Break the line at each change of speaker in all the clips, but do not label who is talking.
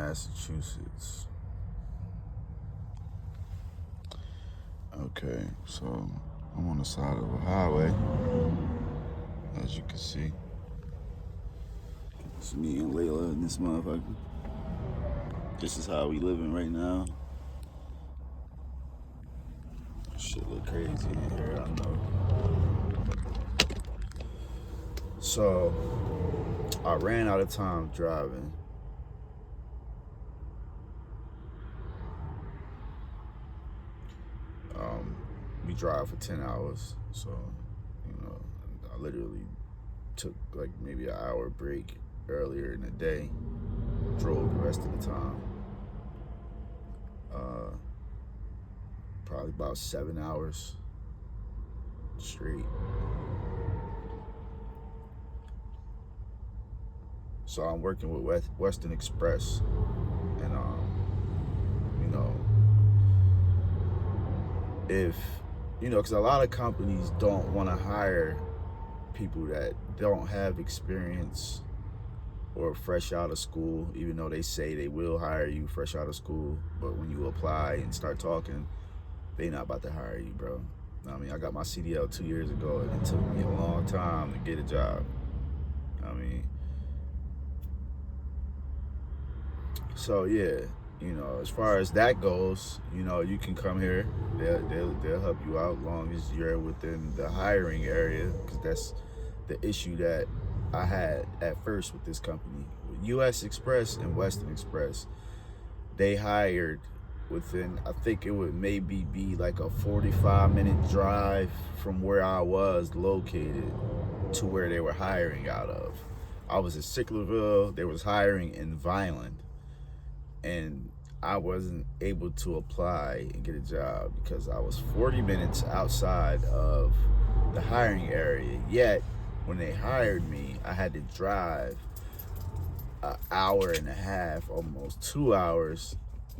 Massachusetts. Okay, so I'm on the side of a highway, as you can see. It's me and Layla and this motherfucker. This is how we living right now. Shit look crazy in here, I know. So, I ran out of time driving. We drive for 10 hours, so, I literally took like maybe an hour break earlier in the day, drove the rest of the time. Probably about 7 hours straight. So I'm working with Western Express, and if because a lot of companies don't want to hire people that don't have experience or fresh out of school, even though they say they will hire you fresh out of school. But when you apply and start talking, they not about to hire you, bro. I mean, I got my CDL 2 years ago, and it took me a long time to get a job. So yeah, as far as that goes, you can come here. They'll help you out as long as you're within the hiring area, because that's the issue that I had at first with this company. With US Express and Western Express, they hired within, I think it would maybe be like a 45-minute drive from where I was located to where they were hiring out of. I was in Sicklerville, they was hiring in Vineland, and I wasn't able to apply and get a job because I was 40 minutes outside of the hiring area. Yet, when they hired me, I had to drive an hour and a half, almost 2 hours,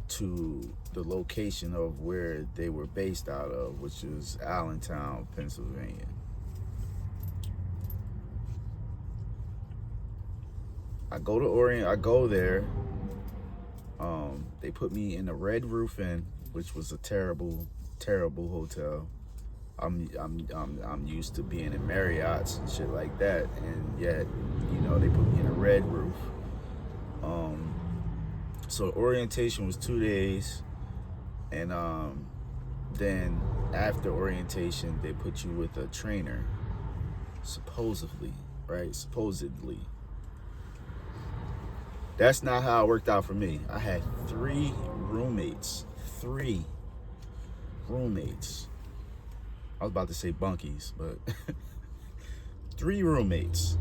to the location of where they were based out of, which is Allentown, Pennsylvania. I go there. They put me in the Red Roof Inn, which was a terrible, terrible hotel. I'm used to being in Marriott's and shit like that, and yet, they put me in a Red Roof. So orientation was 2 days, and then after orientation, they put you with a trainer, supposedly, right? Supposedly. That's not how it worked out for me. I had 3 roommates. 3 roommates. I was about to say bunkies, but 3 roommates.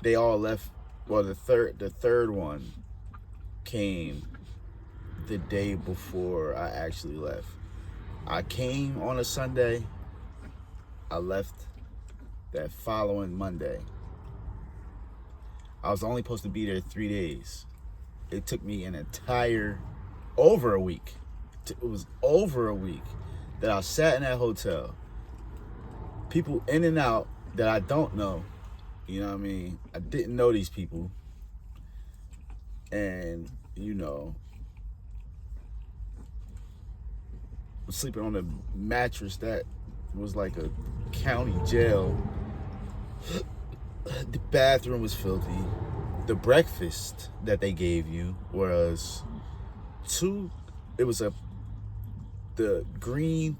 They all left. Well, the third one came the day before I actually left. I came on a Sunday. I left that following Monday. I was only supposed to be there 3 days. It took me an entire, over a week. It was over a week that I sat in that hotel. People in and out that I don't know. You know what I mean? I didn't know these people. And, I'm sleeping on a mattress that was like a county jail. The bathroom was filthy. The breakfast that they gave you was the green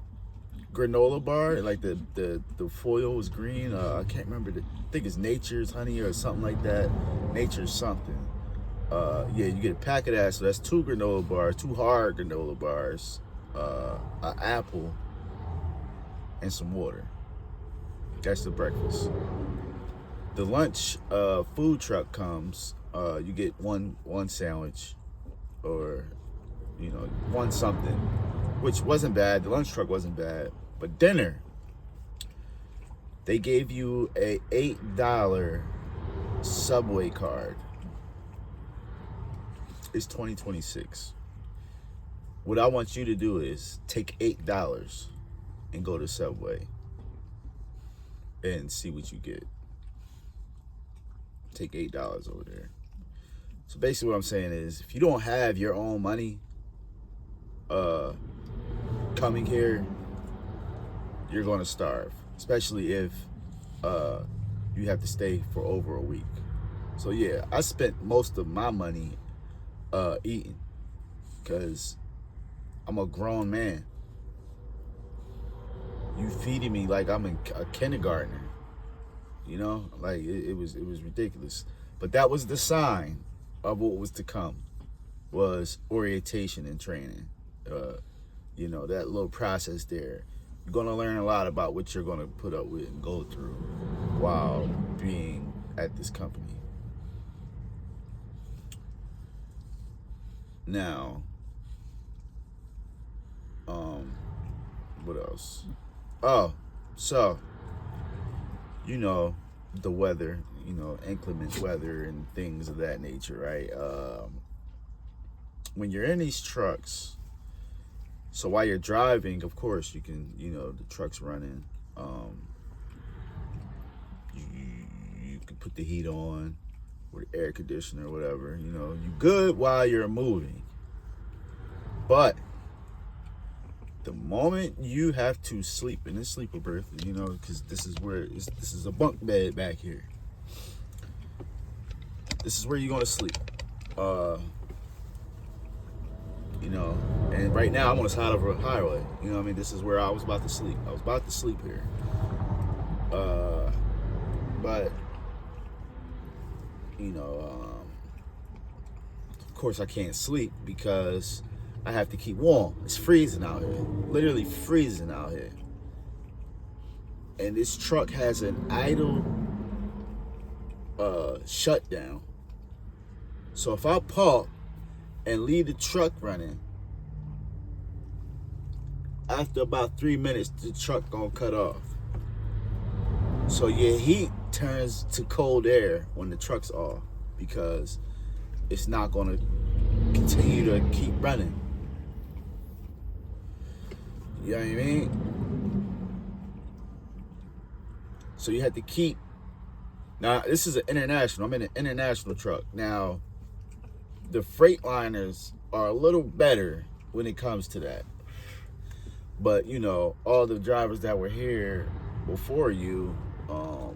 granola bar, like the foil was green. I can't remember. I think it's Nature's Honey or something like that. Nature's something. You get a pack of that. So that's 2 granola bars, 2 hard granola bars, an apple, and some water. That's the breakfast. The lunch food truck comes. You get one sandwich, or one something, which wasn't bad. The lunch truck wasn't bad. But dinner, they gave you a $8 Subway card. It's 2026. What I want you to do is take $8 and go to Subway and see what you get. take $8 over there. So basically what I'm saying is, if you don't have your own money coming here, you're going to starve, especially if you have to stay for over a week. So yeah, I spent most of my money eating, because I'm a grown man. You feeding me like I'm a kindergartner, you know? Like it was ridiculous. But that was the sign of what was to come, was orientation and training. You know, that little process there. You're gonna learn a lot about what you're gonna put up with and go through while being at this company. Now, what else? Oh, so, you know, the weather, you know, inclement weather and things of that nature, right? When you're in these trucks, so while you're driving, of course, you can, you know, the truck's running. You can put the heat on or the air conditioner or whatever, you know, you good while you're moving. But the moment you have to sleep in this sleeper berth, you know, because this is a bunk bed back here. This is where you're gonna sleep. You know, and right now I'm on the side of a highway. You know what I mean? This is where I was about to sleep. I was about to sleep here. But you know, of course I can't sleep because I have to keep warm. It's freezing out here. Literally freezing out here. And this truck has an idle shutdown. So if I park and leave the truck running, after about 3 minutes, the truck gonna cut off. So your heat turns to cold air when the truck's off, because it's not gonna continue to keep running. You know what I mean? So you have to keep. Now, this is an international. I'm in an international truck. Now, the Freightliners are a little better when it comes to that. But, you know, all the drivers that were here before you, of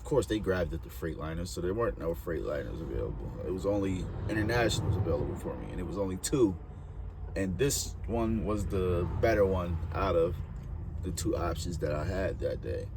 course, they grabbed at the Freightliners, so there weren't no Freightliners available. It was only internationals available for me, and it was only 2. And this one was the better one out of the 2 options that I had that day.